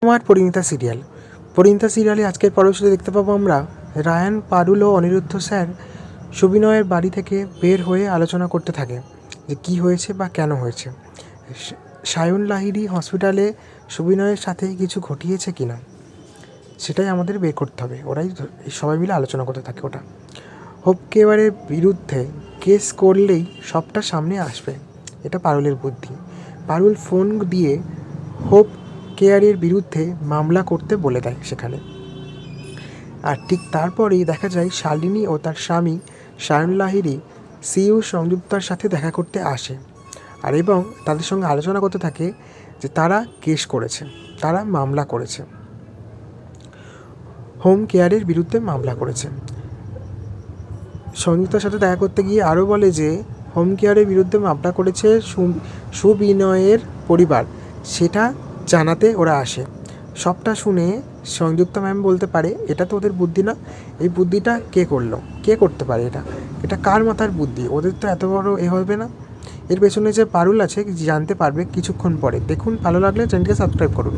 আমার পরিণীতা সিরিয়াল। পরিণীতা সিরিয়ালে আজকের পর্বটিতে দেখতে পাবো আমরা রায়ান, পারুল ও অনিরুদ্ধ স্যার সুবিনয়ের বাড়ি থেকে বের হয়ে আলোচনা করতে থাকে যে কী হয়েছে বা কেন হয়েছে। সায়ন লাহিড়ী হসপিটালে সুবিনয়ের সাথে কিছু ঘটিয়েছে কি না সেটাই আমাদের বের করতে হবে। ওরাই সবাই মিলে আলোচনা করতে থাকে। ওটা হোপ কেয়ারের বিরুদ্ধে কেস করলেই সবটা সামনে আসবে, এটা পারুলের বুদ্ধি। পারুল ফোন দিয়ে হোপ কেয়ারের বিরুদ্ধে মামলা করতে বলে দেয় সেখানে। আর ঠিক তারপরেই দেখা যায় শালিনী ও তার স্বামী সায়ন লাহিড়ী সিইউ সংযুক্তার সাথে দেখা করতে আসে আর এবং তাদের সঙ্গে আলোচনা করতে থাকে যে তারা কেস করেছে, তারা মামলা করেছে, হোম কেয়ারের বিরুদ্ধে মামলা করেছে। সংযুক্তার সাথে দেখা করতে গিয়ে আরও বলে যে হোম কেয়ারের বিরুদ্ধে মামলা করেছে সুবিনয়ের পরিবার, সেটা জানাতে ওরা আসে। সবটা শুনে সংযুক্তা ম্যাম বলতে পারে এটা তো ওদের বুদ্ধি না, এই বুদ্ধিটা কে করলো, কে করতে পারে, এটা কার মাথার বুদ্ধি, ওদের তো এত বড় হবে না। এর পেছনে যে পারুল আছে জানতে পারবে কিছুক্ষণ পরে। দেখুন, ভালো লাগলে চ্যানেলকে সাবস্ক্রাইব করুন।